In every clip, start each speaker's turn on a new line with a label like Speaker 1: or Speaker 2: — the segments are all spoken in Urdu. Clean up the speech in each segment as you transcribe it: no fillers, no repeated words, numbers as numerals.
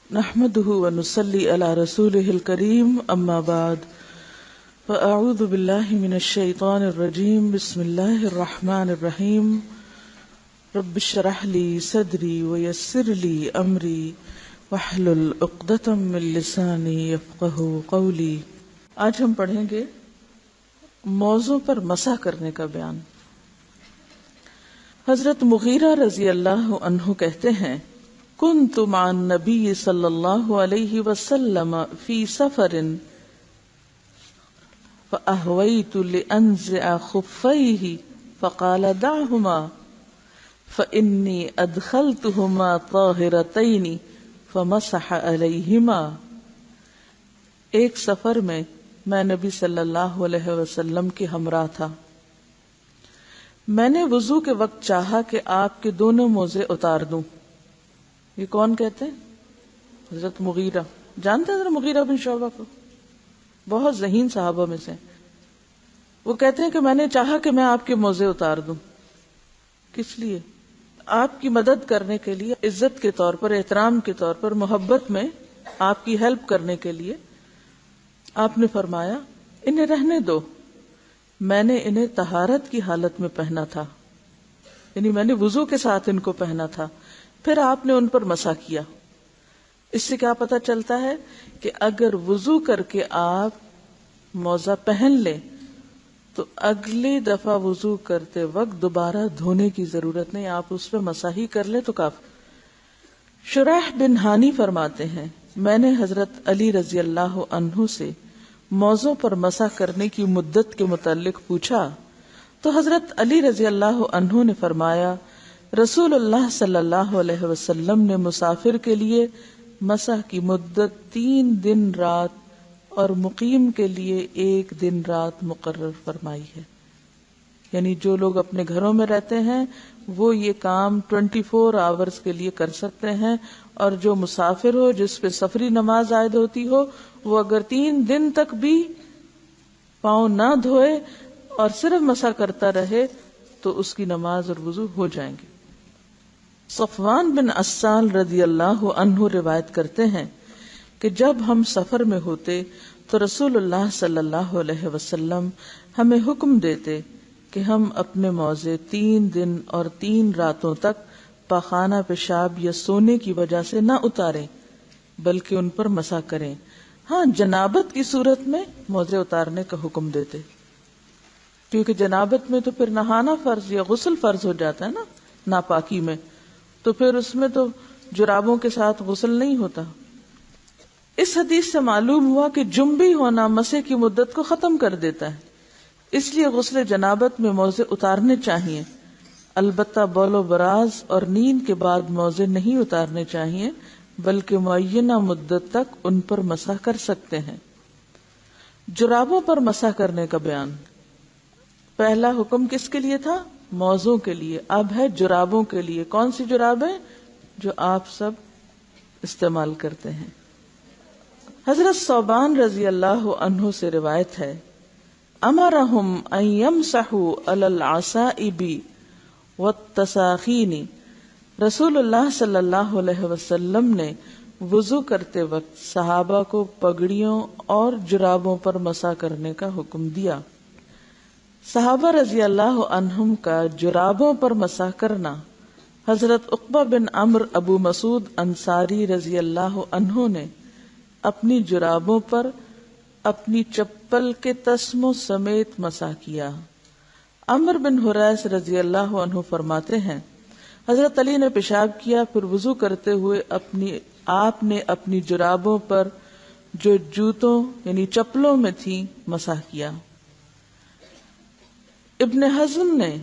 Speaker 1: نحمده ونصلي على رسوله الكريم اما بعد فاعوذ بالله من الشيطان الرجيم بسم الله الرحمن الرحيم رب اشرح لي صدري ويسر لي امري واحلل عقدة من لساني يفقهوا قولي۔ آج ہم پڑھیں گے موضوع پر مسح کرنے کا بیان۔ حضرت مغیرہ رضی اللہ عنہ کہتے ہیں كنت مع النبي صلی اللہ علیہ وسلم في سفر فأهويت لأنزع خفيه فقال دعهما فإني أدخلتهما طاهرتين فمسح عليهما۔ ایک سفر میں نبی صلی اللہ علیہ وسلم کے ہمراہ تھا۔ میں نے وضو کے وقت چاہا کہ آپ کے دونوں موزے اتار دوں۔ یہ کون کہتے ہیں؟ حضرت مغیرہ۔ جانتے ہیں حضرت مغیرہ بن شعبہ کو؟ بہت ذہین صحابہ میں سے۔ وہ کہتے ہیں کہ میں نے چاہا کہ میں آپ کے موزے اتار دوں۔ کس لیے؟ آپ کی مدد کرنے کے لیے، عزت کے طور پر، احترام کے طور پر، محبت میں آپ کی ہیلپ کرنے کے لیے۔ آپ نے فرمایا انہیں رہنے دو، میں نے انہیں طہارت کی حالت میں پہنا تھا، یعنی میں نے وضو کے ساتھ ان کو پہنا تھا۔ پھر آپ نے ان پر مسح کیا۔ اس سے کیا پتہ چلتا ہے کہ اگر وضو کر کے آپ موزہ پہن لیں تو اگلی دفعہ وضو کرتے وقت دوبارہ دھونے کی ضرورت نہیں، آپ اس پہ مسح ہی کر لیں تو کافی۔ شریح بن ہانی فرماتے ہیں میں نے حضرت علی رضی اللہ عنہ سے موضوع پر مسح کرنے کی مدت کے متعلق پوچھا تو حضرت علی رضی اللہ عنہ نے فرمایا رسول اللہ صلی اللہ علیہ وسلم نے مسافر کے لیے مسح کی مدت 3 دن رات اور مقیم کے لیے 1 دن رات مقرر فرمائی ہے۔ یعنی جو لوگ اپنے گھروں میں رہتے ہیں وہ یہ کام 24 آورز کے لیے کر سکتے ہیں، اور جو مسافر ہو جس پہ سفری نماز عائد ہوتی ہو وہ اگر 3 دن تک بھی پاؤں نہ دھوئے اور صرف مسح کرتا رہے تو اس کی نماز اور وضو ہو جائیں گے۔ صفوان بن عسال رضی اللہ عنہ روایت کرتے ہیں کہ جب ہم سفر میں ہوتے تو رسول اللہ صلی اللہ علیہ وسلم ہمیں حکم دیتے کہ ہم اپنے موزے 3 دن اور 3 راتوں تک پاخانہ، پیشاب یا سونے کی وجہ سے نہ اتاریں بلکہ ان پر مسح کریں۔ ہاں، جنابت کی صورت میں موزے اتارنے کا حکم دیتے، کیونکہ جنابت میں تو پھر نہانا فرض یا غسل فرض ہو جاتا ہے نا، ناپاکی میں، تو پھر اس میں تو جرابوں کے ساتھ غسل نہیں ہوتا۔ اس حدیث سے معلوم ہوا کہ جنبی ہونا مسح کی مدت کو ختم کر دیتا ہے، اس لیے غسل جنابت میں موزے اتارنے چاہیے۔ البتہ بول و براز اور نیند کے بعد موزے نہیں اتارنے چاہیے بلکہ معینہ مدت تک ان پر مسح کر سکتے ہیں۔ جرابوں پر مسح کرنے کا بیان۔ پہلا حکم کس کے لیے تھا؟ موزوں کے لیے۔ اب ہے جرابوں کے لیے۔ کون سی جرابیں؟ جو آپ سب استعمال کرتے ہیں۔ حضرت ثوبان رضی اللہ عنہ سے روایت ہے امرہم ان یمسحوا علی العصائب والتساخین۔ رسول اللہ صلی اللہ علیہ وسلم نے وضو کرتے وقت صحابہ کو پگڑیوں اور جرابوں پر مسح کرنے کا حکم دیا۔ صحابہ رضی اللہ عنہم کا جرابوں پر مسح کرنا۔ حضرت عقبہ بن عمرو ابو مسعود انصاری رضی اللہ عنہ نے اپنی جرابوں پر اپنی چپل کے تسموں سمیت مسح کیا۔ عمرو بن حریث رضی اللہ عنہ فرماتے ہیں حضرت علی نے پیشاب کیا، پھر وضو کرتے ہوئے آپ نے اپنی جرابوں پر جو جوتوں یعنی چپلوں میں تھی مسح کیا۔ ابن حزم نے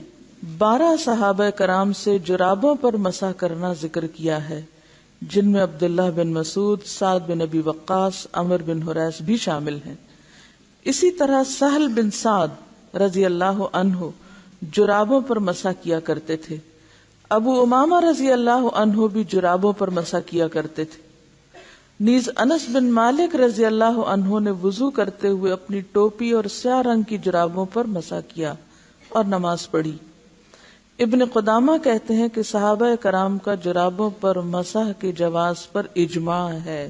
Speaker 1: 12 صحابہ کرام سے جرابوں پر مسح کرنا ذکر کیا ہے، جن میں عبداللہ بن مسعود، سعد بن ابی وقاص، عمرو بن حریث بھی شامل ہیں۔ اسی طرح سہل بن سعد رضی اللہ عنہ جرابوں پر مسح کیا کرتے تھے۔ ابو امامہ رضی اللہ عنہ بھی جرابوں پر مسح کیا کرتے تھے۔ نیز انس بن مالک رضی اللہ عنہ نے وضو کرتے ہوئے اپنی ٹوپی اور سیاہ رنگ کی جرابوں پر مسح کیا اور نماز پڑھی۔ ابن قدامہ کہتے ہیں کہ صحابہ کرام کا جرابوں پر مسح کے جواز پر اجماع ہے۔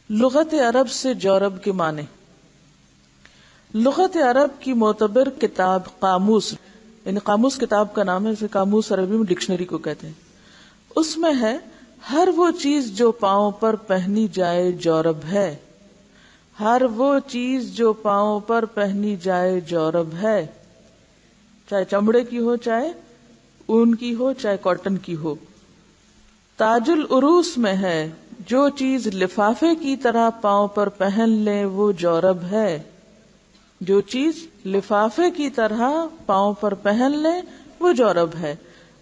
Speaker 1: لغت عرب سے جورب کے معنی۔ لغت عرب کی معتبر کتاب قاموس، یعنی قاموس کتاب کا نام ہے، اسے قاموس عربی میں ڈکشنری کو کہتے ہیں، اس میں ہے ہر وہ چیز جو پاؤں پر پہنی جائے جورب ہے۔ ہر وہ چیز جو پاؤں پر پہنی جائے جورب ہے، چاہے چمڑے کی ہو، چاہے اون کی ہو، چاہے کاٹن کی ہو۔ تاج العروس میں ہے جو چیز لفافے کی طرح پاؤں پر پہن لے وہ جورب ہے۔ جو چیز لفافے کی طرح پاؤں پر پہن لے وہ جورب ہے۔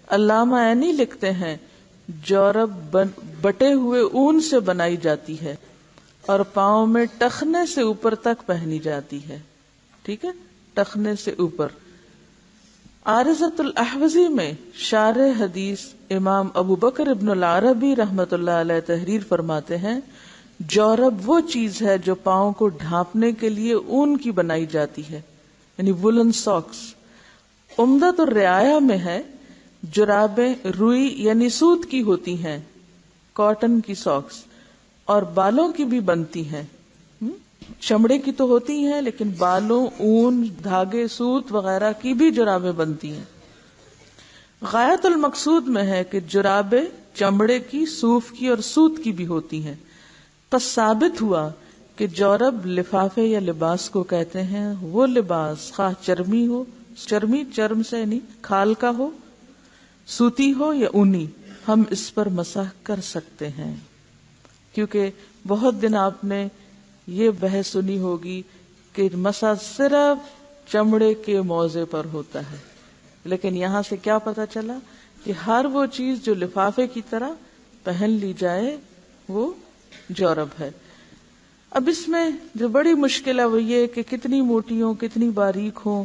Speaker 1: علامہ عینی لکھتے ہیں جورب بٹے ہوئے اون سے بنائی جاتی ہے اور پاؤں میں ٹخنے سے اوپر تک پہنی جاتی ہے۔ ٹھیک ہے، ٹخنے سے اوپر۔ عارضۃ الاحوزی میں شارح حدیث امام ابو بکر ابن العربی رحمت اللہ علیہ تحریر فرماتے ہیں جورب وہ چیز ہے جو پاؤں کو ڈھانپنے کے لیے اون کی بنائی جاتی ہے، یعنی وولن ساکس۔ عمدۃ الرعایہ میں ہے جرابیں روئی یعنی سوت کی ہوتی ہیں، کاٹن کی ساکس، اور بالوں کی بھی بنتی ہیں۔ چمڑے کی تو ہوتی ہیں لیکن بالوں، اون، دھاگے، سوت وغیرہ کی بھی جرابیں بنتی ہیں۔ غایت المقصود میں ہے کہ جرابیں چمڑے کی، صوف کی اور سوت کی بھی ہوتی ہیں۔ پس ثابت ہوا کہ جورب لفافے یا لباس کو کہتے ہیں، وہ لباس خواہ چرمی ہو، چرمی چرم سے یعنی کھال کا ہو، سوتی ہو یا اونی، ہم اس پر مسح کر سکتے ہیں۔ کیونکہ بہت دن آپ نے یہ بحث سنی ہوگی کہ مسح صرف چمڑے کے موضع پر ہوتا ہے، لیکن یہاں سے کیا پتہ چلا کہ ہر وہ چیز جو لفافے کی طرح پہن لی جائے وہ جورب ہے۔ اب اس میں جو بڑی مشکل ہے وہ یہ کہ کتنی موٹی ہوں، کتنی باریک ہوں،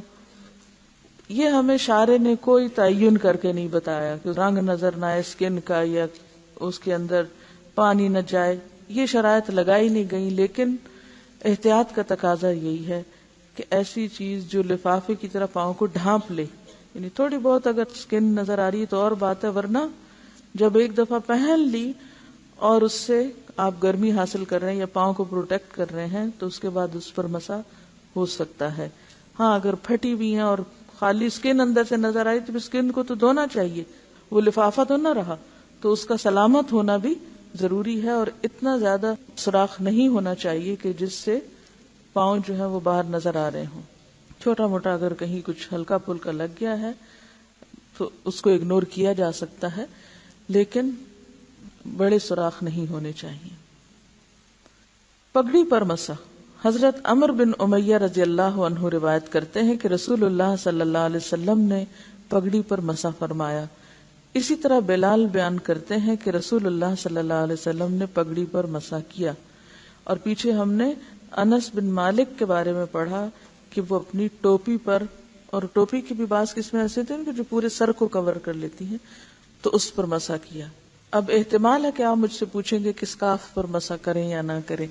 Speaker 1: یہ ہمیں شارع نے کوئی تعین کر کے نہیں بتایا کہ رنگ نظر نہ آئے اسکن کا یا اس کے اندر پانی نہ جائے، یہ شرائط لگائی نہیں گئی، لیکن احتیاط کا تقاضا یہی ہے کہ ایسی چیز جو لفافے کی طرح پاؤں کو ڈھانپ لے، یعنی تھوڑی بہت اگر اسکن نظر آ رہی ہے تو اور بات ہے، ورنہ جب ایک دفعہ پہن لی اور اس سے آپ گرمی حاصل کر رہے ہیں یا پاؤں کو پروٹیکٹ کر رہے ہیں تو اس کے بعد اس پر مسح ہو سکتا ہے۔ ہاں اگر پھٹی ہوئی ہیں اور خالی اسکن اندر سے نظر آئی تو اسکن کو تو دھونا چاہیے، وہ لفافہ تو نہ رہا، تو اس کا سلامت ہونا بھی ضروری ہے، اور اتنا زیادہ سوراخ نہیں ہونا چاہیے کہ جس سے پاؤں جو ہے وہ باہر نظر آ رہے ہوں۔ چھوٹا موٹا اگر کہیں کچھ ہلکا پھلکا لگ گیا ہے تو اس کو اگنور کیا جا سکتا ہے، لیکن بڑے سوراخ نہیں ہونے چاہیے۔ پگڑی پر مسح۔ حضرت عمر بن امیہ رضی اللہ عنہ روایت کرتے ہیں کہ رسول اللہ صلی اللہ علیہ وسلم نے پگڑی پر مسح فرمایا۔ اسی طرح بلال بیان کرتے ہیں کہ رسول اللہ صلی اللہ علیہ وسلم نے پگڑی پر مسح کیا، اور پیچھے ہم نے انس بن مالک کے بارے میں پڑھا کہ وہ اپنی ٹوپی پر، اور ٹوپی کی بھی بعض قسمیں ایسے ہوتی ہیں کہ جو پورے سر کو کور کر لیتی ہیں، تو اس پر مسح کیا۔ اب احتمال ہے کہ آپ مجھ سے پوچھیں گے کہ اسکارف پر مسح کریں یا نہ کریں،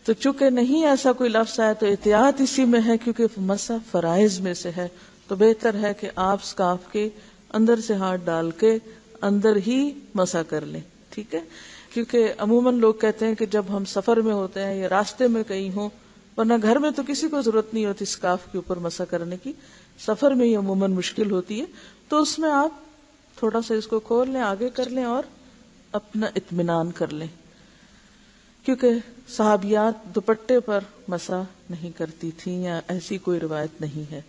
Speaker 1: تو چونکہ نہیں ایسا کوئی لفظ ہے تو احتیاط اسی میں ہے، کیونکہ مسح فرائض میں سے ہے، تو بہتر ہے کہ آپ اسکارف کے اندر سے ہاتھ ڈال کے اندر ہی مسح کر لیں، ٹھیک ہے؟ کیونکہ عموماً لوگ کہتے ہیں کہ جب ہم سفر میں ہوتے ہیں یا راستے میں کہیں ہوں، ورنہ گھر میں تو کسی کو ضرورت نہیں ہوتی اسکارف کے اوپر مسح کرنے کی، سفر میں ہی عموماً مشکل ہوتی ہے، تو اس میں آپ تھوڑا سا اس کو کھول لیں، آگے کر لیں اور اپنا اطمینان کر لیں، کیونکہ صحابیات دوپٹے پر مسح نہیں کرتی تھیں یا ایسی کوئی روایت نہیں ہے،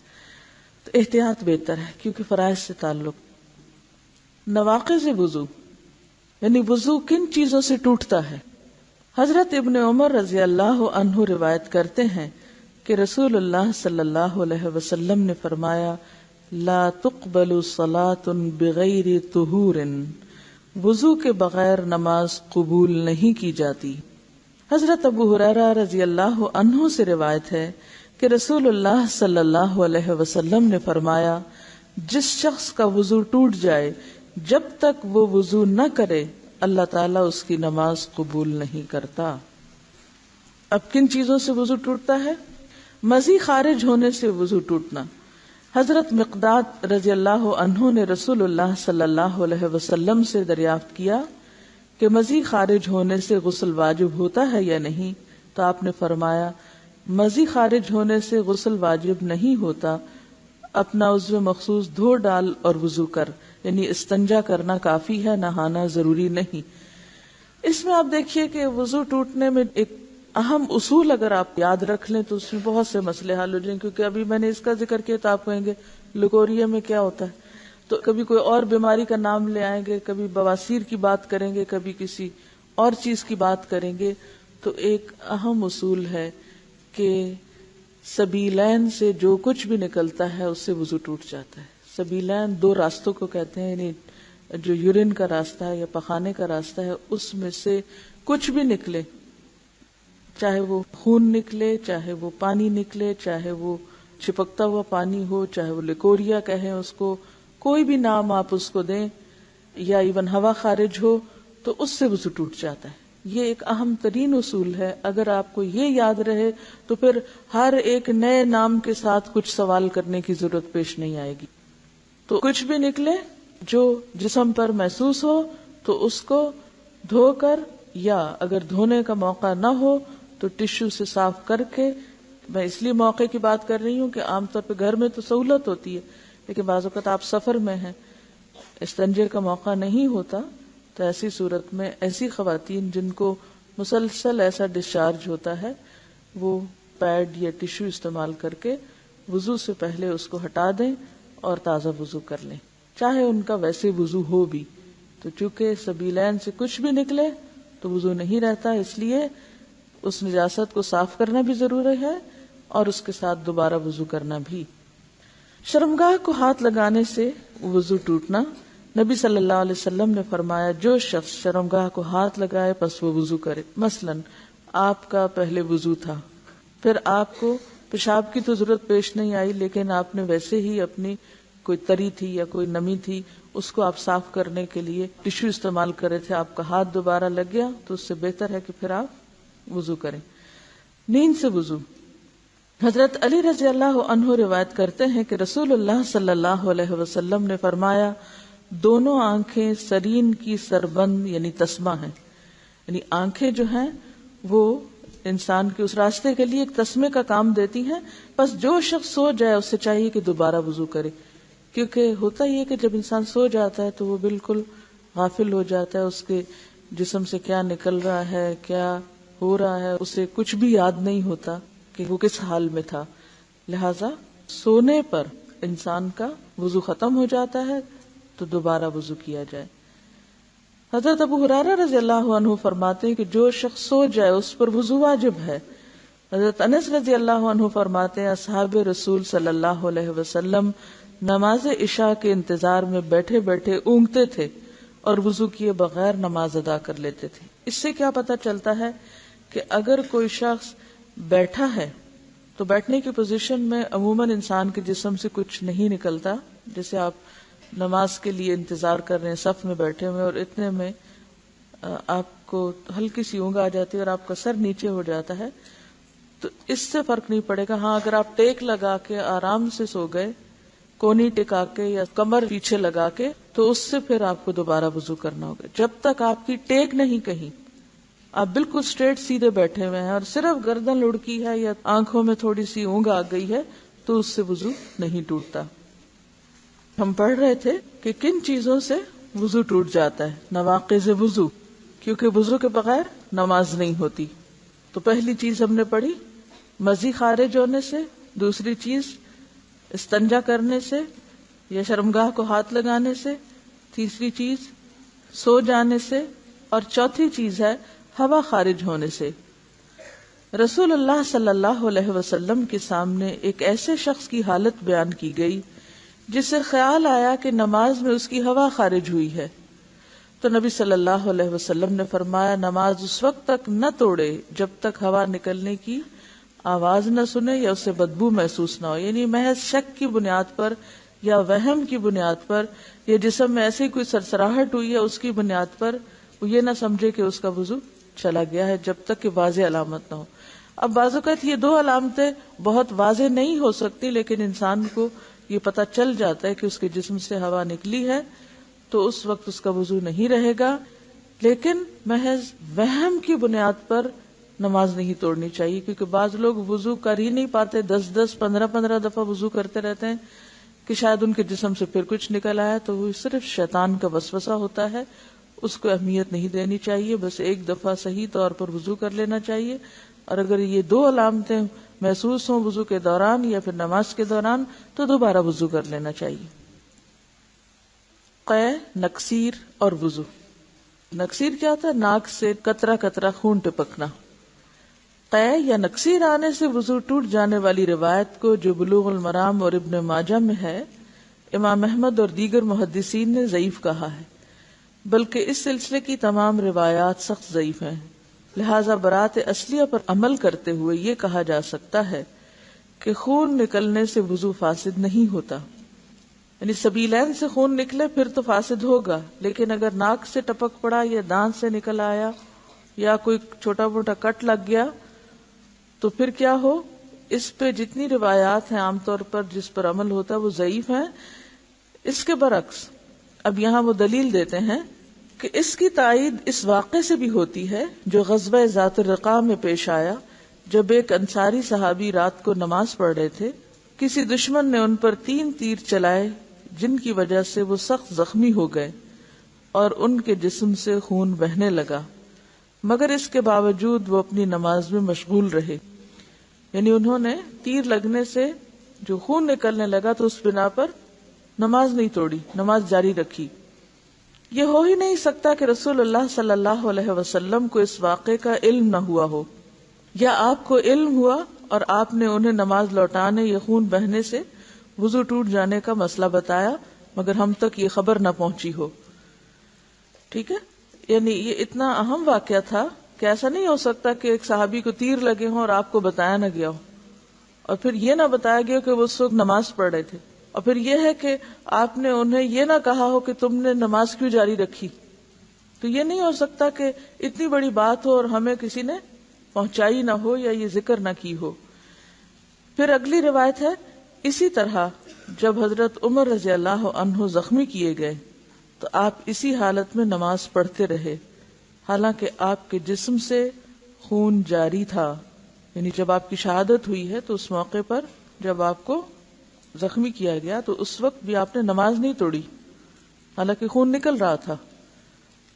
Speaker 1: تو احتیاط بہتر ہے کیونکہ فرائض سے تعلق۔ نواقض وضو، یعنی وضو کن چیزوں سے ٹوٹتا ہے۔ حضرت ابن عمر رضی اللہ عنہ روایت کرتے ہیں کہ رسول اللہ صلی اللہ علیہ وسلم نے فرمایا لا تقبل صلاة بغیر طہور، وضو کے بغیر نماز قبول نہیں کی جاتی۔ حضرت ابو ہریرہ رضی اللہ عنہ سے روایت ہے کہ رسول اللہ صلی اللہ علیہ وسلم نے فرمایا جس شخص کا وضو ٹوٹ جائے جب تک وہ وضو نہ کرے اللہ تعالیٰ اس کی نماز قبول نہیں کرتا۔ اب کن چیزوں سے وضو ٹوٹتا ہے؟ مزی خارج ہونے سے وضو ٹوٹنا، حضرت مقداد رضی اللہ عنہ نے رسول اللہ صلی اللہ علیہ وسلم سے دریافت کیا کہ مزی خارج ہونے سے غسل واجب ہوتا ہے یا نہیں، تو آپ نے فرمایا مزی خارج ہونے سے غسل واجب نہیں ہوتا، اپنا عضو مخصوص دھو ڈال اور وضو کر، یعنی استنجا کرنا کافی ہے، نہانا ضروری نہیں۔ اس میں آپ دیکھیے کہ وضو ٹوٹنے میں ایک اہم اصول اگر آپ یاد رکھ لیں تو اس میں بہت سے مسئلے حل ہو جائیں، کیونکہ ابھی میں نے اس کا ذکر کیا تو آپ کہیں گے لکوریا میں کیا ہوتا ہے، تو کبھی کوئی اور بیماری کا نام لے آئیں گے، کبھی بواسیر کی بات کریں گے، کبھی کسی اور چیز کی بات کریں گے۔ تو ایک اہم اصول ہے کہ سبیلین سے جو کچھ بھی نکلتا ہے اس سے وضو ٹوٹ جاتا ہے۔ سبیلین دو راستوں کو کہتے ہیں، یعنی جو یورین کا راستہ ہے یا پخانے کا راستہ ہے، اس میں سے کچھ بھی نکلے، چاہے وہ خون نکلے، چاہے وہ پانی نکلے، چاہے وہ چپکتا ہوا پانی ہو، چاہے وہ لیکوریا کہیں اس کو، کوئی بھی نام آپ اس کو دیں، یا ایون ہوا خارج ہو، تو اس سے وضو ٹوٹ جاتا ہے۔ یہ ایک اہم ترین اصول ہے، اگر آپ کو یہ یاد رہے تو پھر ہر ایک نئے نام کے ساتھ کچھ سوال کرنے کی ضرورت پیش نہیں آئے گی۔ تو کچھ بھی نکلے جو جسم پر محسوس ہو تو اس کو دھو کر، یا اگر دھونے کا موقع نہ ہو تو ٹشو سے صاف کر کے، میں اس لیے موقع کی بات کر رہی ہوں کہ عام طور پہ گھر میں تو سہولت ہوتی ہے، لیکن بعض اوقات آپ سفر میں ہیں، استنجے کا موقع نہیں ہوتا، تو ایسی صورت میں ایسی خواتین جن کو مسلسل ایسا ڈسچارج ہوتا ہے، وہ پیڈ یا ٹشو استعمال کر کے وضو سے پہلے اس کو ہٹا دیں اور تازہ وضو کر لیں، چاہے ان کا ویسے وضو ہو بھی۔ تو چونکہ سبیلین سے کچھ بھی نکلے تو وضو نہیں رہتا، اس لیے اس نجاست کو صاف کرنا بھی ضروری ہے اور اس کے ساتھ دوبارہ وضو کرنا بھی۔ شرمگاہ کو ہاتھ لگانے سے وضو ٹوٹنا، نبی صلی اللہ علیہ وسلم نے فرمایا جو شخص شرمگاہ کو ہاتھ لگائے پس وہ وضو کرے۔ مثلا آپ کا پہلے وضو تھا، پھر آپ کو پیشاب کی تو ضرورت پیش نہیں آئی، لیکن آپ نے ویسے ہی اپنی کوئی تری تھی یا کوئی نمی تھی، اس کو آپ صاف کرنے کے لیے ٹشو استعمال کرے تھے، آپ کا ہاتھ دوبارہ لگ گیا تو اس سے بہتر ہے کہ پھر آپ وضو کریں۔ نیند سے وضو، حضرت علی رضی اللہ عنہ روایت کرتے ہیں کہ رسول اللہ صلی اللہ علیہ وسلم نے فرمایا دونوں آنکھیں سرین کی سربند یعنی تسمہ ہیں، یعنی آنکھیں جو ہیں وہ انسان کے اس راستے کے لیے ایک تسمے کا کام دیتی ہیں، بس جو شخص سو جائے اس سے چاہیے کہ دوبارہ وضو کرے، کیونکہ ہوتا ہی ہے کہ جب انسان سو جاتا ہے تو وہ بالکل غافل ہو جاتا ہے، اس کے جسم سے کیا نکل رہا ہے، کیا ہو رہا ہے، اسے کچھ بھی یاد نہیں ہوتا کہ وہ کس حال میں تھا۔ لہذا سونے پر انسان کا وضو ختم ہو جاتا ہے تو دوبارہ وضو کیا جائے۔ حضرت ابو ہریرہ رضی اللہ عنہ فرماتے ہیں کہ جو شخص سو جائے اس پر وضو واجب ہے۔ حضرت انس رضی اللہ عنہ فرماتے ہیں اصحاب رسول صلی اللہ علیہ وسلم نماز عشاء کے انتظار میں بیٹھے بیٹھے اونگتے تھے اور وضو کیے بغیر نماز ادا کر لیتے تھے۔ اس سے کیا پتہ چلتا ہے کہ اگر کوئی شخص بیٹھا ہے تو بیٹھنے کی پوزیشن میں عموماً انسان کے جسم سے کچھ نہیں نکلتا، جیسے آپ نماز کے لیے انتظار کر رہے ہیں، صف میں بیٹھے ہوئے اور اتنے میں آپ کو ہلکی سی اونگ آ جاتی ہے اور آپ کا سر نیچے ہو جاتا ہے، تو اس سے فرق نہیں پڑے گا۔ ہاں اگر آپ ٹیک لگا کے آرام سے سو گئے، کونی ٹکا کے یا کمر پیچھے لگا کے، تو اس سے پھر آپ کو دوبارہ وضو کرنا ہوگا۔ جب تک آپ کی ٹیک نہیں کہیں، آپ بالکل اسٹریٹ سیدھے بیٹھے ہوئے ہیں اور صرف گردن لڑکی ہے یا آنکھوں میں تھوڑی سی اونگ آ گئی ہے تو اس سے وضو نہیں ٹوٹتا۔ ہم پڑھ رہے تھے کہ کن چیزوں سے وضو ٹوٹ جاتا ہے، نواقض وضو، کیونکہ وضو کے بغیر نماز نہیں ہوتی۔ تو پہلی چیز ہم نے پڑھی مزی خارج ہونے سے، دوسری چیز استنجا کرنے سے یا شرمگاہ کو ہاتھ لگانے سے، تیسری چیز سو جانے سے، اور چوتھی چیز ہے ہوا خارج ہونے سے۔ رسول اللہ صلی اللہ علیہ وسلم کے سامنے ایک ایسے شخص کی حالت بیان کی گئی جسے خیال آیا کہ نماز میں اس کی ہوا خارج ہوئی ہے، تو نبی صلی اللہ علیہ وسلم نے فرمایا نماز اس وقت تک نہ توڑے جب تک ہوا نکلنے کی آواز نہ سنے یا اسے بدبو محسوس نہ ہو، یعنی محض شک کی بنیاد پر یا وہم کی بنیاد پر یا جسم میں ایسی کوئی سرسراہٹ ہوئی ہے اس کی بنیاد پر وہ یہ نہ سمجھے کہ اس کا وضو چلا گیا ہے جب تک کہ واضح علامت نہ ہو۔ اب بعض اوقات یہ دو علامتیں بہت واضح نہیں ہو سکتی، لیکن انسان کو یہ پتہ چل جاتا ہے کہ اس کے جسم سے ہوا نکلی ہے تو اس وقت اس کا وضو نہیں رہے گا، لیکن محض وہم کی بنیاد پر نماز نہیں توڑنی چاہیے، کیونکہ بعض لوگ وضو کر ہی نہیں پاتے، 10 15 دفعہ وضو کرتے رہتے ہیں کہ شاید ان کے جسم سے پھر کچھ نکل آیا، تو وہ صرف شیطان کا وسوسہ ہوتا ہے، اس کو اہمیت نہیں دینی چاہیے، بس ایک دفعہ صحیح طور پر وضو کر لینا چاہیے، اور اگر یہ 2 علامتیں محسوس ہوں وضو کے دوران یا پھر نماز کے دوران تو دوبارہ وضو کر لینا چاہیے۔ قے، نکسیر اور وضو۔ نکسیر کیا ہوتا ہے؟ ناک سے قطرہ قطرہ خون ٹپکنا۔ قے یا نکسیر آنے سے وضو ٹوٹ جانے والی روایت کو جو بلوغ المرام اور ابن ماجہ میں ہے، امام احمد اور دیگر محدثین نے ضعیف کہا ہے، بلکہ اس سلسلے کی تمام روایات سخت ضعیف ہیں، لہذا برات اصلیہ پر عمل کرتے ہوئے یہ کہا جا سکتا ہے کہ خون نکلنے سے وضو فاسد نہیں ہوتا، یعنی سبیلین سے خون نکلے پھر تو فاسد ہوگا، لیکن اگر ناک سے ٹپک پڑا یا دانت سے نکل آیا یا کوئی چھوٹا موٹا کٹ لگ گیا تو پھر کیا ہو؟ اس پہ جتنی روایات ہیں عام طور پر جس پر عمل ہوتا ہے وہ ضعیف ہیں۔ اس کے برعکس اب یہاں وہ دلیل دیتے ہیں کہ اس کی تائید اس واقعے سے بھی ہوتی ہے جو غزوہ ذات الرقاع میں پیش آیا، جب ایک انصاری صحابی رات کو نماز پڑھ رہے تھے، کسی دشمن نے ان پر 3 تیر چلائے جن کی وجہ سے وہ سخت زخمی ہو گئے اور ان کے جسم سے خون بہنے لگا، مگر اس کے باوجود وہ اپنی نماز میں مشغول رہے، یعنی انہوں نے تیر لگنے سے جو خون نکلنے لگا تو اس بنا پر نماز نہیں توڑی، نماز جاری رکھی۔ یہ ہو ہی نہیں سکتا کہ رسول اللہ صلی اللہ علیہ وسلم کو اس واقعے کا علم نہ ہوا ہو، یا آپ کو علم ہوا اور آپ نے انہیں نماز لوٹانے یا خون بہنے سے وضو ٹوٹ جانے کا مسئلہ بتایا مگر ہم تک یہ خبر نہ پہنچی ہو۔ ٹھیک ہے، یعنی یہ اتنا اہم واقعہ تھا کہ ایسا نہیں ہو سکتا کہ ایک صحابی کو تیر لگے ہوں اور آپ کو بتایا نہ گیا ہو، اور پھر یہ نہ بتایا گیا کہ وہ اس وقت نماز پڑھ رہے تھے، اور پھر یہ ہے کہ آپ نے انہیں یہ نہ کہا ہو کہ تم نے نماز کیوں جاری رکھی۔ تو یہ نہیں ہو سکتا کہ اتنی بڑی بات ہو اور ہمیں کسی نے پہنچائی نہ ہو یا یہ ذکر نہ کی ہو۔ پھر اگلی روایت ہے، اسی طرح جب حضرت عمر رضی اللہ عنہ زخمی کیے گئے تو آپ اسی حالت میں نماز پڑھتے رہے حالانکہ آپ کے جسم سے خون جاری تھا، یعنی جب آپ کی شہادت ہوئی ہے تو اس موقع پر جب آپ کو زخمی کیا گیا تو اس وقت بھی آپ نے نماز نہیں توڑی حالانکہ خون نکل رہا تھا۔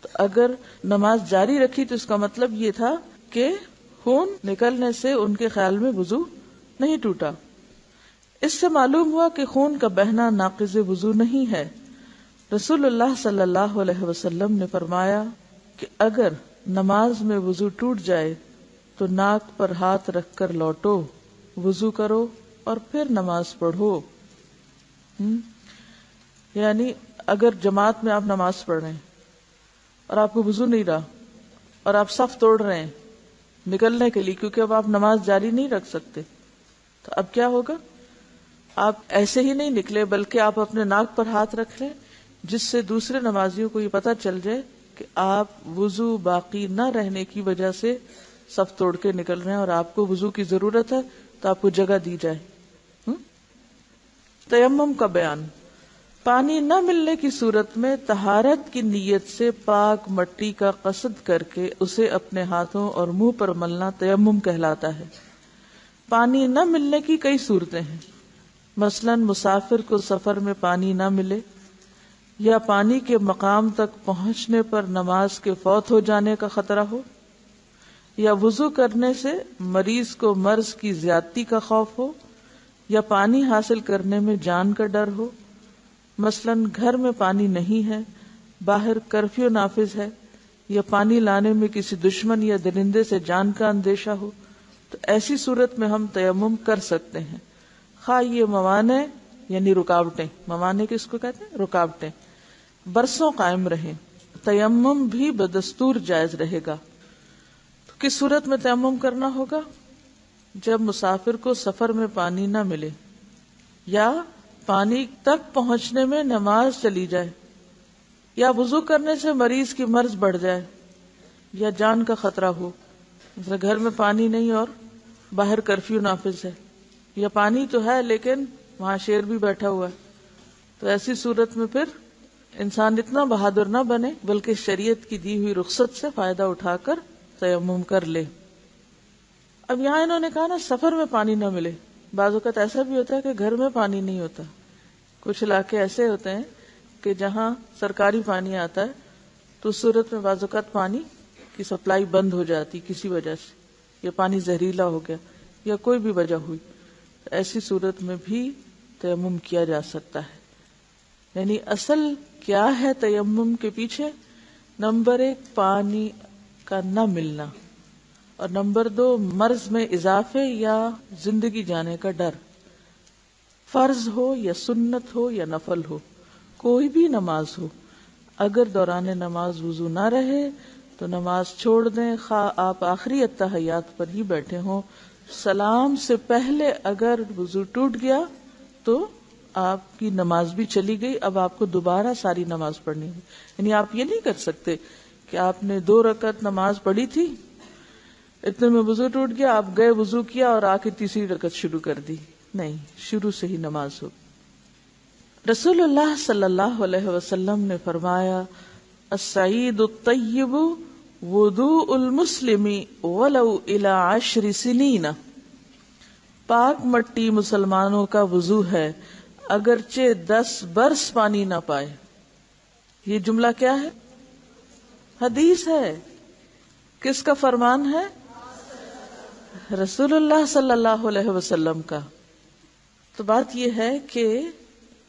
Speaker 1: تو اگر نماز جاری رکھی تو اس کا مطلب یہ تھا کہ خون نکلنے سے ان کے خیال میں وضو نہیں ٹوٹا۔ اس سے معلوم ہوا کہ خون کا بہنا ناقض وضو نہیں ہے۔ رسول اللہ صلی اللہ علیہ وسلم نے فرمایا کہ اگر نماز میں وضو ٹوٹ جائے تو ناک پر ہاتھ رکھ کر لوٹو، وضو کرو اور پھر نماز پڑھو۔ یعنی اگر جماعت میں آپ نماز پڑھ رہے ہیں اور آپ کو وضو نہیں رہا اور آپ صف توڑ رہے ہیں نکلنے کے لیے کیونکہ اب آپ نماز جاری نہیں رکھ سکتے، تو اب کیا ہوگا؟ آپ ایسے ہی نہیں نکلے بلکہ آپ اپنے ناک پر ہاتھ رکھ لیں جس سے دوسرے نمازیوں کو یہ پتہ چل جائے کہ آپ وضو باقی نہ رہنے کی وجہ سے صف توڑ کے نکل رہے ہیں اور آپ کو وضو کی ضرورت ہے تو آپ کو جگہ دی جائے۔ تیمم کا بیان۔ پانی نہ ملنے کی صورت میں طہارت کی نیت سے پاک مٹی کا قصد کر کے اسے اپنے ہاتھوں اور منہ پر ملنا تیمم کہلاتا ہے۔ پانی نہ ملنے کی کئی صورتیں ہیں، مثلا مسافر کو سفر میں پانی نہ ملے، یا پانی کے مقام تک پہنچنے پر نماز کے فوت ہو جانے کا خطرہ ہو، یا وضو کرنے سے مریض کو مرض کی زیادتی کا خوف ہو، یا پانی حاصل کرنے میں جان کا ڈر ہو، مثلا گھر میں پانی نہیں ہے، باہر کرفیو نافذ ہے، یا پانی لانے میں کسی دشمن یا درندے سے جان کا اندیشہ ہو، تو ایسی صورت میں ہم تیمم کر سکتے ہیں، خواہ یہ موانع یعنی رکاوٹیں، موانع کس کو کہتے ہیں؟ رکاوٹیں برسوں قائم رہیں، تیمم بھی بدستور جائز رہے گا۔ تو کس صورت میں تیمم کرنا ہوگا؟ جب مسافر کو سفر میں پانی نہ ملے، یا پانی تک پہنچنے میں نماز چلی جائے، یا وضو کرنے سے مریض کی مرض بڑھ جائے، یا جان کا خطرہ ہو، مثلا گھر میں پانی نہیں اور باہر کرفیو نافذ ہے، یا پانی تو ہے لیکن وہاں شیر بھی بیٹھا ہوا ہے. تو ایسی صورت میں پھر انسان اتنا بہادر نہ بنے بلکہ شریعت کی دی ہوئی رخصت سے فائدہ اٹھا کر تیمم کر لے. اب یہاں انہوں نے کہا نا سفر میں پانی نہ ملے. بعض اوقات ایسا بھی ہوتا ہے کہ گھر میں پانی نہیں ہوتا. کچھ علاقے ایسے ہوتے ہیں کہ جہاں سرکاری پانی آتا ہے تو اس صورت میں بعض اوقات پانی کی سپلائی بند ہو جاتی کسی وجہ سے, یا پانی زہریلا ہو گیا یا کوئی بھی وجہ ہوئی. ایسی صورت میں بھی تیمم کیا جا سکتا ہے. یعنی اصل کیا ہے تیمم کے پیچھے؟ نمبر 1 پانی کا نہ ملنا, اور نمبر 2 مرض میں اضافے یا زندگی جانے کا ڈر. فرض ہو یا سنت ہو یا نفل ہو, کوئی بھی نماز ہو, اگر دوران نماز وضو نہ رہے تو نماز چھوڑ دیں. خواہ آپ آخری اتحیات پر ہی بیٹھے ہوں, سلام سے پہلے اگر وضو ٹوٹ گیا تو آپ کی نماز بھی چلی گئی. اب آپ کو دوبارہ ساری نماز پڑھنی ہے. یعنی آپ یہ نہیں کر سکتے کہ آپ نے 2 رکعت نماز پڑھی تھی, اتنے میں وضو ٹوٹ گیا, آپ گئے وضو کیا اور آ کے تیسری رکعت شروع کر دی. نہیں, شروع سے ہی نماز ہو. رسول اللہ صلی اللہ علیہ وسلم نے فرمایا السعید الطیب وضوء المسلم ولو الی 10 سنین. پاک مٹی مسلمانوں کا وضو ہے اگرچہ 10 برس پانی نہ پائے. یہ جملہ کیا ہے؟ حدیث ہے. کس کا فرمان ہے؟ رسول اللہ صلی اللہ علیہ وسلم کا. تو بات یہ ہے کہ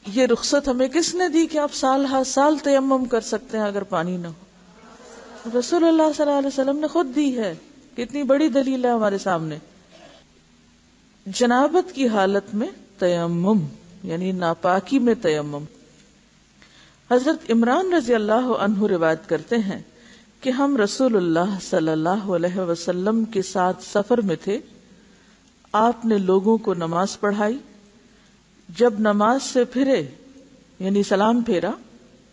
Speaker 1: یہ رخصت ہمیں کس نے دی کہ آپ سال ہر سال تیمم کر سکتے ہیں اگر پانی نہ ہو؟ رسول اللہ صلی اللہ علیہ وسلم نے خود دی ہے. کتنی بڑی دلیل ہے ہمارے سامنے. جنابت کی حالت میں تیمم یعنی ناپاکی میں تیمم. حضرت عمران رضی اللہ عنہ روایت کرتے ہیں کہ ہم رسول اللہ صلی اللہ علیہ وسلم کے ساتھ سفر میں تھے. آپ نے لوگوں کو نماز پڑھائی. جب نماز سے پھرے یعنی سلام پھیرا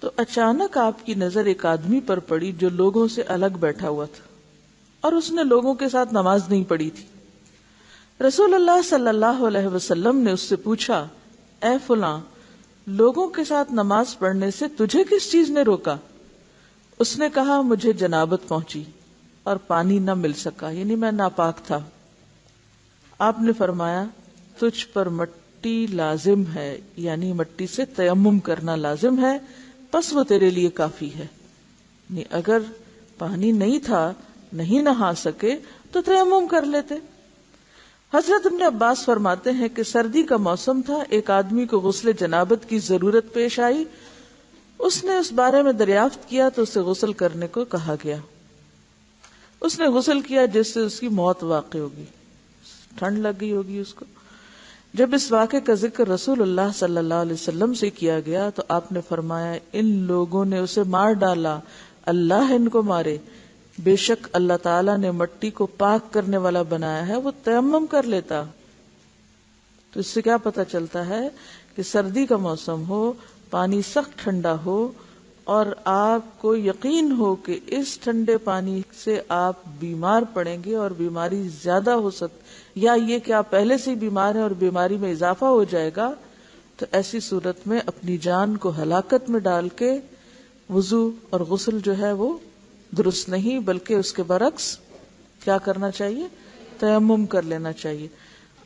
Speaker 1: تو اچانک آپ کی نظر ایک آدمی پر پڑی جو لوگوں سے الگ بیٹھا ہوا تھا, اور اس نے لوگوں کے ساتھ نماز نہیں پڑھی تھی. رسول اللہ صلی اللہ علیہ وسلم نے اس سے پوچھا, اے فلاں, لوگوں کے ساتھ نماز پڑھنے سے تجھے کس چیز نے روکا؟ اس نے کہا, مجھے جنابت پہنچی اور پانی نہ مل سکا, یعنی میں ناپاک تھا. آپ نے فرمایا, تجھ پر مٹی لازم ہے, یعنی مٹی سے تیمم کرنا لازم ہے, پس وہ تیرے لیے کافی ہے. یعنی اگر پانی نہیں تھا, نہیں نہا سکے تو تیمم کر لیتے. حضرت ابن عباس فرماتے ہیں کہ سردی کا موسم تھا, ایک آدمی کو غسل جنابت کی ضرورت پیش آئی. اس نے اس بارے میں دریافت کیا تو اسے غسل کرنے کو کہا گیا. اس نے غسل کیا جس سے اس کی موت واقع ہوگی, ٹھنڈ لگ گئی ہوگی اس کو. جب اس واقعے کا ذکر رسول اللہ صلی اللہ علیہ وسلم سے کیا گیا تو آپ نے فرمایا, ان لوگوں نے اسے مار ڈالا, اللہ ان کو مارے. بے شک اللہ تعالیٰ نے مٹی کو پاک کرنے والا بنایا ہے, وہ تیمم کر لیتا. تو اس سے کیا پتہ چلتا ہے کہ سردی کا موسم ہو, پانی سخت ٹھنڈا ہو, اور آپ کو یقین ہو کہ اس ٹھنڈے پانی سے آپ بیمار پڑیں گے اور بیماری زیادہ ہو سکتی, یا یہ کہ آپ پہلے سے ہی بیمار ہیں اور بیماری میں اضافہ ہو جائے گا, تو ایسی صورت میں اپنی جان کو ہلاکت میں ڈال کے وضو اور غسل جو ہے وہ درست نہیں, بلکہ اس کے برعکس کیا کرنا چاہیے؟ تیمم کر لینا چاہیے.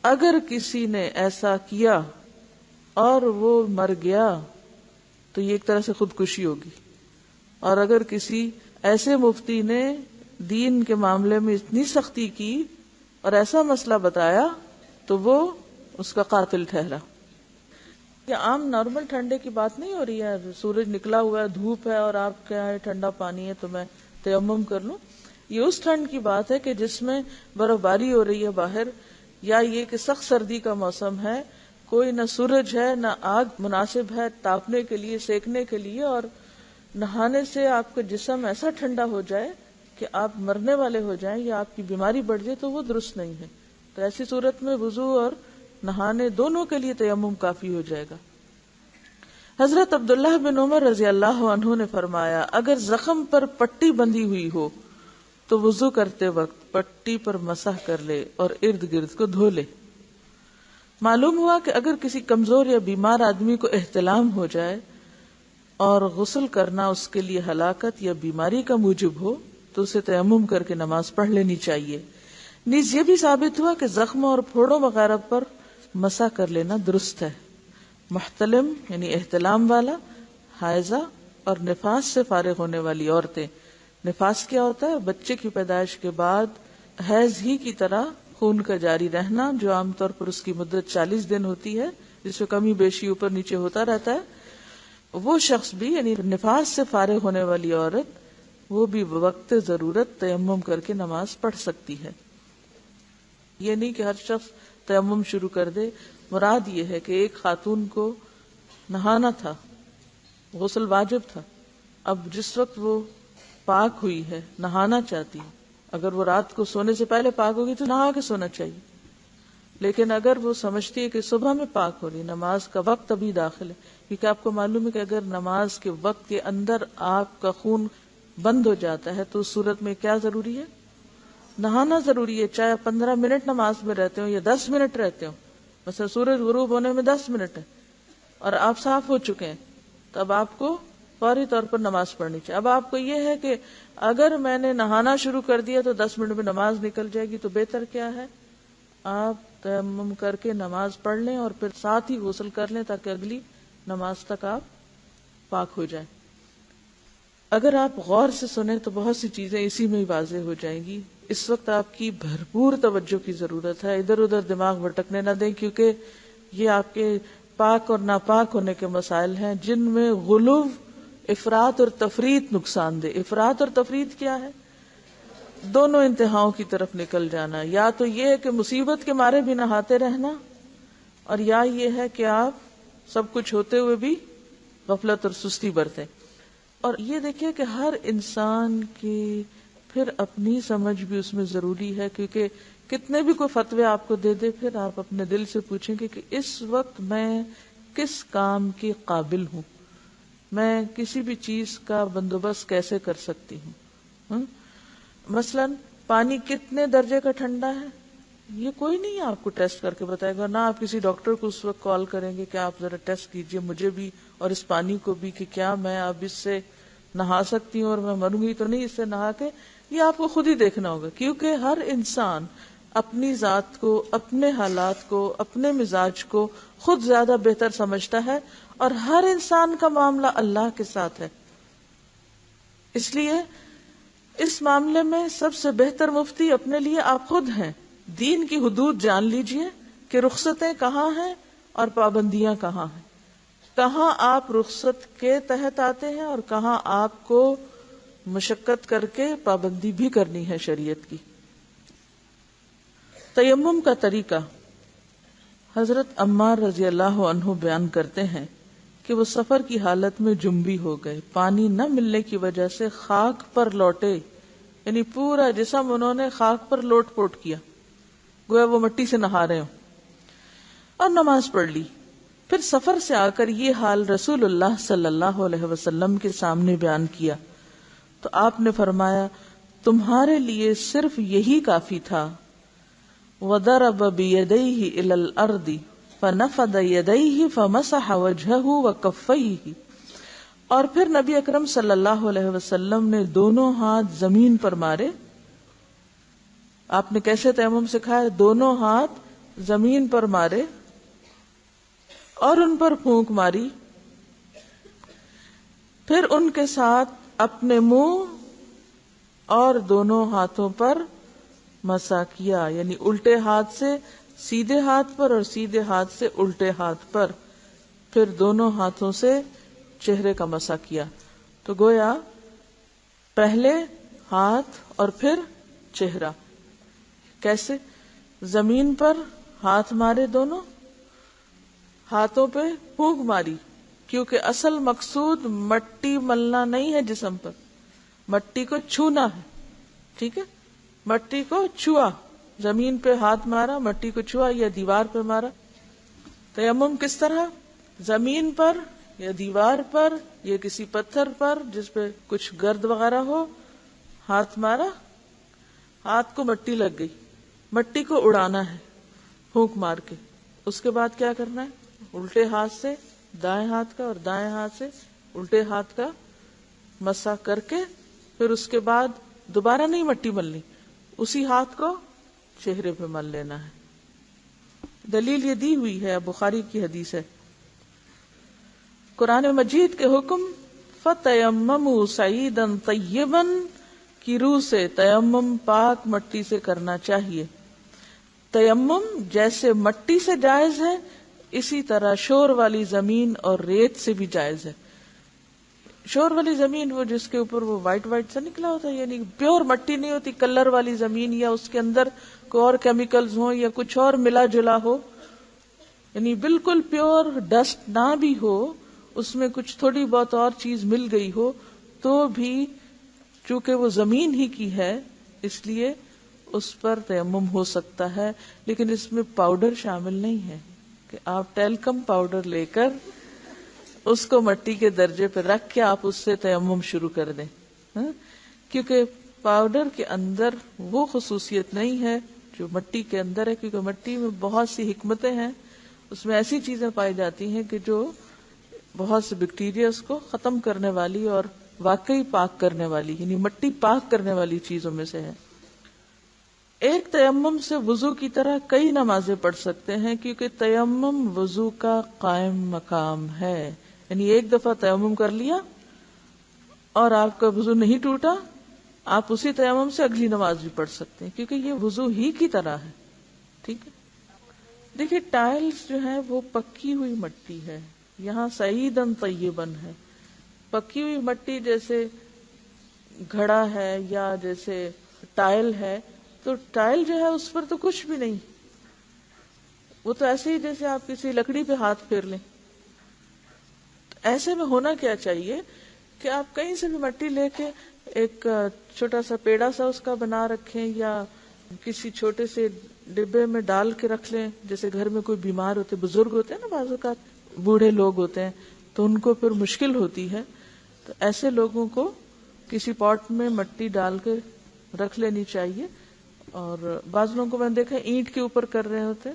Speaker 1: اگر کسی نے ایسا کیا اور وہ مر گیا تو یہ ایک طرح سے خودکشی ہوگی, اور اگر کسی ایسے مفتی نے دین کے معاملے میں اتنی سختی کی اور ایسا مسئلہ بتایا تو وہ اس کا قاتل ٹھہرا. یہ عام نارمل ٹھنڈے کی بات نہیں ہو رہی ہے, سورج نکلا ہوا ہے, دھوپ ہے اور آپ کیا ہے ٹھنڈا پانی ہے تو میں تیمم کر لوں. یہ اس ٹھنڈ کی بات ہے کہ جس میں برف باری ہو رہی ہے باہر, یا یہ کہ سخت سردی کا موسم ہے, کوئی نہ سورج ہے نہ آگ مناسب ہے تاپنے کے لیے, سیکنے کے لیے, اور نہانے سے آپ کا جسم ایسا ٹھنڈا ہو جائے کہ آپ مرنے والے ہو جائیں یا آپ کی بیماری بڑھ جائے, تو وہ درست نہیں ہے. تو ایسی صورت میں وضو اور نہانے دونوں کے لیے تیمم کافی ہو جائے گا. حضرت عبداللہ بن عمر رضی اللہ عنہ نے فرمایا, اگر زخم پر پٹی بندھی ہوئی ہو تو وضو کرتے وقت پٹی پر مسح کر لے اور ارد گرد کو دھو لے. معلوم ہوا کہ اگر کسی کمزور یا بیمار آدمی کو احتلام ہو جائے اور غسل کرنا اس کے لیے ہلاکت یا بیماری کا موجب ہو تو اسے تیمم کر کے نماز پڑھ لینی چاہیے۔ نیز یہ بھی ثابت ہوا کہ زخموں اور پھوڑوں وغیرہ پر مسح کر لینا درست ہے۔ محتلم یعنی احتلام والا، حائضہ اور نفاس سے فارغ ہونے والی عورتیں۔ نفاس کیا ہوتا ہے؟ بچے کی پیدائش کے بعد حیض ہی کی طرح خون کا جاری رہنا، جو عام طور پر اس کی مدت 40 دن ہوتی ہے، جس میں کمی بیشی اوپر نیچے ہوتا رہتا ہے۔ وہ شخص بھی یعنی نفاس سے فارغ ہونے والی عورت، وہ بھی وقت ضرورت تیمم کر کے نماز پڑھ سکتی ہے۔ یہ نہیں کہ ہر شخص تیمم شروع کر دے۔ مراد یہ ہے کہ ایک خاتون کو نہانا تھا، غسل واجب تھا، اب جس وقت وہ پاک ہوئی ہے، نہانا چاہتی ہے، اگر وہ رات کو سونے سے پہلے پاک ہوگی تو نہا کے سونا چاہیے، لیکن اگر وہ سمجھتی ہے کہ صبح میں پاک ہو رہی، نماز کا وقت ابھی داخل ہے، کیونکہ آپ کو معلوم ہے کہ اگر نماز کے وقت کے اندر آپ کا خون بند ہو جاتا ہے تو اس صورت میں کیا ضروری ہے؟ نہانا ضروری ہے، چاہے 15 منٹ نماز میں رہتے ہو یا 10 منٹ رہتے ہو۔ مثلا سورج غروب ہونے میں 10 منٹ ہے اور آپ صاف ہو چکے ہیں، تو اب آپ کو فوری طور پر نماز پڑھنی چاہیے۔ اب آپ کو یہ ہے کہ اگر میں نے نہانا شروع کر دیا تو 10 منٹ میں نماز نکل جائے گی، تو بہتر کیا ہے؟ آپ تیمم کر کے نماز پڑھ لیں اور پھر ساتھ ہی غسل کر لیں تاکہ اگلی نماز تک آپ پاک ہو جائیں۔ اگر آپ غور سے سنیں تو بہت سی چیزیں اسی میں ہی واضح ہو جائیں گی۔ اس وقت آپ کی بھرپور توجہ کی ضرورت ہے، ادھر ادھر دماغ بھٹکنے نہ دیں، کیونکہ یہ آپ کے پاک اور ناپاک ہونے کے مسائل ہیں جن میں غلو، افراط اور تفریط نقصان دہ۔ افراط اور تفریط کیا ہے؟ دونوں انتہاؤں کی طرف نکل جانا، یا تو یہ ہے کہ مصیبت کے مارے بھی نہاتے رہنا، اور یا یہ ہے کہ آپ سب کچھ ہوتے ہوئے بھی غفلت اور سستی برتیں۔ اور یہ دیکھیے کہ ہر انسان کی پھر اپنی سمجھ بھی اس میں ضروری ہے، کیونکہ کتنے بھی کوئی فتوی آپ کو دے دے، پھر آپ اپنے دل سے پوچھیں گے کہ اس وقت میں کس کام کے قابل ہوں، میں کسی بھی چیز کا بندوبست کیسے کر سکتی ہوں۔ مثلا پانی کتنے درجے کا ٹھنڈا ہے یہ کوئی نہیں آپ کو ٹیسٹ کر کے بتائے گا، نہ آپ کسی ڈاکٹر کو اس وقت کال کریں گے کہ آپ ذرا ٹیسٹ کیجئے مجھے بھی اور اس پانی کو بھی کہ کیا میں اب اس سے نہا سکتی ہوں اور میں مروں گی تو نہیں اس سے نہا کے۔ یہ آپ کو خود ہی دیکھنا ہوگا، کیونکہ ہر انسان اپنی ذات کو، اپنے حالات کو، اپنے مزاج کو خود زیادہ بہتر سمجھتا ہے، اور ہر انسان کا معاملہ اللہ کے ساتھ ہے۔ اس لیے اس معاملے میں سب سے بہتر مفتی اپنے لیے آپ خود ہیں۔ دین کی حدود جان لیجئے کہ رخصتیں کہاں ہیں اور پابندیاں کہاں ہیں، کہاں آپ رخصت کے تحت آتے ہیں اور کہاں آپ کو مشقت کر کے پابندی بھی کرنی ہے شریعت کی۔ تیمم کا طریقہ، حضرت عمار رضی اللہ عنہ بیان کرتے ہیں کہ وہ سفر کی حالت میں جنبی ہو گئے، پانی نہ ملنے کی وجہ سے خاک پر لوٹے، یعنی پورا جسم انہوں نے خاک پر لوٹ پوٹ کیا، گویا وہ مٹی سے نہا رہے ہوں، اور نماز پڑھ لی۔ پھر سفر سے آ کر یہ حال رسول اللہ صلی اللہ علیہ وسلم کے سامنے بیان کیا تو آپ نے فرمایا تمہارے لیے صرف یہی کافی تھا۔ وَضَرَبَ بِيَدَيْهِ إِلَى الْأَرْضِ فَنَفَضَ يَدَيْهِ فَمَسَحَ وَجْهَهُ وَكَفَّيْهِ، اور پھر نبی اکرم صلی اللہ علیہ وسلم نے دونوں ہاتھ زمین پر مارے۔ آپ نے کیسے تیمم سکھایا؟ دونوں ہاتھ زمین پر مارے اور ان پر پھونک ماری، پھر ان کے ساتھ اپنے منہ اور دونوں ہاتھوں پر مسح کیا، یعنی الٹے ہاتھ سے سیدھے ہاتھ پر اور سیدھے ہاتھ سے الٹے ہاتھ پر، پھر دونوں ہاتھوں سے چہرے کا مسح کیا۔ تو گویا پہلے ہاتھ اور پھر چہرہ، کیسے؟ زمین پر ہاتھ مارے، دونوں ہاتھوں پہ پھونک ماری، کیونکہ اصل مقصود مٹی ملنا نہیں ہے جسم پر، مٹی کو چھونا ہے، ٹھیک ہے؟ مٹی کو چھوا، زمین پہ ہاتھ مارا، مٹی کو چھوا یا دیوار پہ مارا۔ تیمم کس طرح؟ زمین پر یا دیوار پر یا کسی پتھر پر جس پہ کچھ گرد وغیرہ ہو، ہاتھ مارا، ہاتھ کو مٹی لگ گئی، مٹی کو اڑانا ہے پھونک مار کے، اس کے بعد کیا کرنا ہے؟ الٹے ہاتھ سے دائیں ہاتھ کا اور دائیں ہاتھ سے الٹے ہاتھ کا مسح کر کے پھر اس کے بعد دوبارہ نہیں مٹی ملنی، اسی ہاتھ کو چہرے پہ مل لینا ہے۔ دلیل یہ دی ہوئی ہے، بخاری کی حدیث ہے، قرآن مجید کے حکم فَتَيَمَّمُوا صَعِيدًا طَيِّبًا کی روح سے تیمم پاک مٹی سے کرنا چاہیے۔ تیمم جیسے مٹی سے جائز ہے، اسی طرح شور والی زمین اور ریت سے بھی جائز ہے۔ شور والی زمین وہ جس کے اوپر وہ وائٹ وائٹ سا نکلا ہوتا ہے، یعنی پیور مٹی نہیں ہوتی، کلر والی زمین یا اس کے اندر کوئی اور کیمیکلز ہوں یا کچھ اور ملا جلا ہو، یعنی بالکل پیور ڈسٹ نہ بھی ہو، اس میں کچھ تھوڑی بہت اور چیز مل گئی ہو تو بھی چونکہ وہ زمین ہی کی ہے اس لیے اس پر تیمم ہو سکتا ہے، لیکن اس میں پاؤڈر شامل نہیں ہے کہ آپ ٹیلکم پاؤڈر لے کر اس کو مٹی کے درجے پہ رکھ کے آپ اس سے تیمم شروع کر دیں، کیونکہ پاؤڈر کے اندر وہ خصوصیت نہیں ہے جو مٹی کے اندر ہے، کیونکہ مٹی میں بہت سی حکمتیں ہیں، اس میں ایسی چیزیں پائی جاتی ہیں کہ جو بہت سے بیکٹیریاز کو ختم کرنے والی اور واقعی پاک کرنے والی، یعنی مٹی پاک کرنے والی چیزوں میں سے ہے۔ ایک تیمم سے وضو کی طرح کئی نمازیں پڑھ سکتے ہیں، کیونکہ تیمم وضو کا قائم مقام ہے، یعنی ایک دفعہ تیمم کر لیا اور آپ کا وضو نہیں ٹوٹا، آپ اسی تیمم سے اگلی نماز بھی پڑھ سکتے ہیں، کیونکہ یہ وضو ہی کی طرح ہے۔ ٹھیک ہے، دیکھیے ٹائلز جو ہیں وہ پکی ہوئی مٹی ہے، یہاں صعیداً طیباً ہے۔ پکی ہوئی مٹی جیسے گھڑا ہے یا جیسے ٹائل ہے، تو ٹائل جو ہے اس پر تو کچھ بھی نہیں، وہ تو ایسے ہی جیسے آپ کسی لکڑی پہ ہاتھ پھیر لیں۔ ایسے میں ہونا کیا چاہیے کہ آپ کہیں سے بھی مٹی لے کے ایک چھوٹا سا پیڑا سا اس کا بنا رکھیں یا کسی چھوٹے سے ڈبے میں ڈال کے رکھ لیں، جیسے گھر میں کوئی بیمار ہوتے، بزرگ ہوتے ہیں نا، بعض اوقات بوڑھے لوگ ہوتے ہیں تو ان کو پھر مشکل ہوتی ہے، تو ایسے لوگوں کو کسی پاٹ میں مٹی ڈال کے رکھ لینی چاہیے۔ اور بعض لوگوں کو میں نے دیکھا اینٹ کے اوپر کر رہے ہوتے،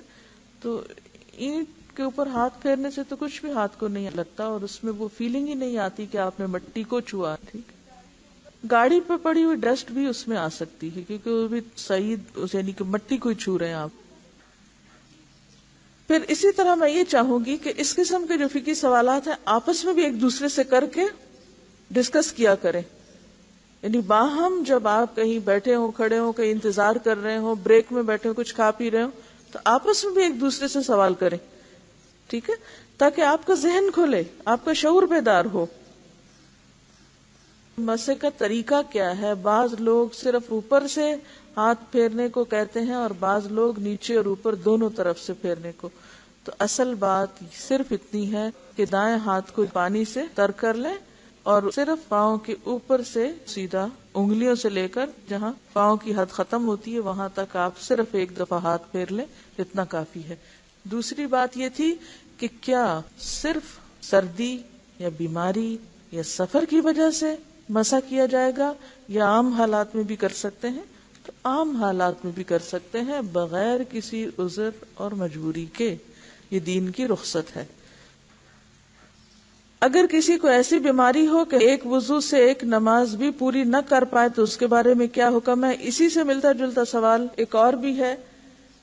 Speaker 1: تو اینٹ کے اوپر ہاتھ پھیرنے سے تو کچھ بھی ہاتھ کو نہیں لگتا اور اس میں وہ فیلنگ ہی نہیں آتی کہ آپ نے مٹی کو چھوا۔ ٹھیک، گاڑی پہ پڑی ہوئی ڈسٹ بھی اس میں آ سکتی ہے کیونکہ وہ بھی صحیح یعنی کہ مٹی کو ہی چھو رہے ہیں آپ۔ پھر اسی طرح میں یہ چاہوں گی کہ اس قسم کے جو فقہی سوالات ہیں آپس میں بھی ایک دوسرے سے کر کے ڈسکس کیا کریں، یعنی باہم جب آپ کہیں بیٹھے ہوں، کھڑے ہوں، کہیں انتظار کر رہے ہوں، بریک میں بیٹھے ہوں، کچھ کھا پی رہے ہوں، تو آپس میں بھی ایک دوسرے سے سوال کریں، ٹھیک ہے، تاکہ آپ کا ذہن کھلے، آپ کا شعور بیدار ہو۔ مسح کا طریقہ کیا ہے؟ بعض لوگ صرف اوپر سے ہاتھ پھیرنے کو کہتے ہیں اور بعض لوگ نیچے اور اوپر دونوں طرف سے پھیرنے کو۔ تو اصل بات صرف اتنی ہے کہ دائیں ہاتھ کو پانی سے تر کر لیں اور صرف پاؤں کے اوپر سے سیدھا انگلیوں سے لے کر جہاں پاؤں کی حد ختم ہوتی ہے وہاں تک آپ صرف ایک دفعہ ہاتھ پھیر لیں، اتنا کافی ہے۔ دوسری بات یہ تھی کہ کیا صرف سردی یا بیماری یا سفر کی وجہ سے مسح کیا جائے گا یا عام حالات میں بھی کر سکتے ہیں؟ تو عام حالات میں بھی کر سکتے ہیں بغیر کسی عذر اور مجبوری کے، یہ دین کی رخصت ہے۔ اگر کسی کو ایسی بیماری ہو کہ ایک وضو سے ایک نماز بھی پوری نہ کر پائے تو اس کے بارے میں کیا حکم ہے؟ اسی سے ملتا جلتا سوال ایک اور بھی ہے،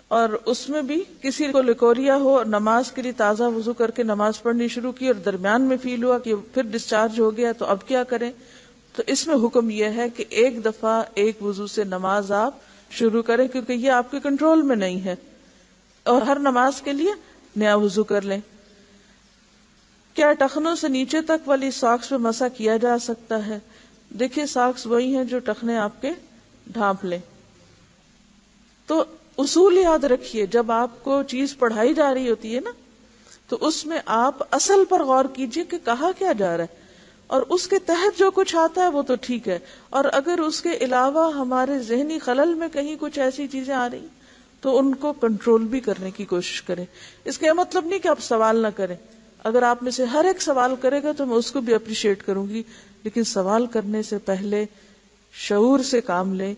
Speaker 1: اور اس میں بھی کسی کو لیکوریا ہو اور نماز کے لیے تازہ وضو کر کے نماز پڑھنی شروع کی اور درمیان میں فیل ہوا کہ پھر ڈسچارج ہو گیا تو اب کیا کریں؟ تو اس میں حکم یہ ہے کہ ایک دفعہ ایک وضو سے نماز آپ شروع کریں، کیونکہ یہ آپ کے کنٹرول میں نہیں ہے، اور ہر نماز کے لیے نیا وضو کر لیں۔ کیا ٹخنوں سے نیچے تک والی ساکس پہ مسح کیا جا سکتا ہے؟ دیکھیے ساکس وہی ہیں جو ٹخنے آپ کے ڈھانپ لیں۔ تو اصول یاد رکھیے، جب آپ کو چیز پڑھائی جا رہی ہوتی ہے نا تو اس میں آپ اصل پر غور کیجئے کہ کہا کیا جا رہا ہے، اور اس کے تحت جو کچھ آتا ہے وہ تو ٹھیک ہے، اور اگر اس کے علاوہ ہمارے ذہنی خلل میں کہیں کچھ ایسی چیزیں آ رہی تو ان کو کنٹرول بھی کرنے کی کوشش کریں۔ اس کا یہ مطلب نہیں کہ آپ سوال نہ کریں، اگر آپ میں سے ہر ایک سوال کرے گا تو میں اس کو بھی اپریشیٹ کروں گی، لیکن سوال کرنے سے پہلے شعور سے کام لیں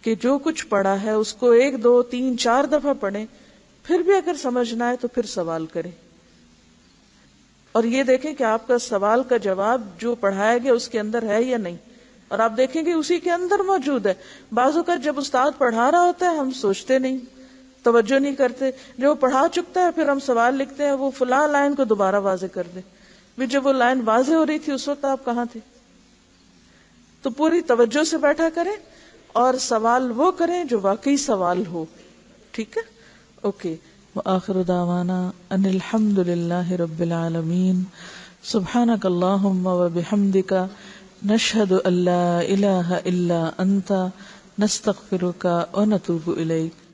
Speaker 1: کہ جو کچھ پڑھا ہے اس کو 1 2 3 4 دفعہ پڑھیں، پھر بھی اگر سمجھ نہ آئے تو پھر سوال کریں، اور یہ دیکھیں کہ آپ کا سوال کا جواب جو پڑھایا گیا اس کے اندر ہے یا نہیں، اور آپ دیکھیں کہ اسی کے اندر موجود ہے۔ بعض اوقات جب استاد پڑھا رہا ہوتا ہے ہم سوچتے نہیں، توجہ نہیں کرتے، جو پڑھا چکتا ہے پھر ہم سوال لکھتے ہیں وہ فلاں لائن کو دوبارہ واضح کر دے، بھی جب وہ لائن واضح ہو رہی تھی اس وقت آپ کہاں تھے؟ تو پوری توجہ سے بیٹھا کریں اور سوال وہ کریں جو واقعی سوال ہو، ٹھیک ہے؟ اوکے، وآخر دعوانا ان الحمد للہ رب العالمین، سبحانک اللہم وبحمدک، نشہد ان لا الہ الا انت، نستغفرک ونتوب الیک۔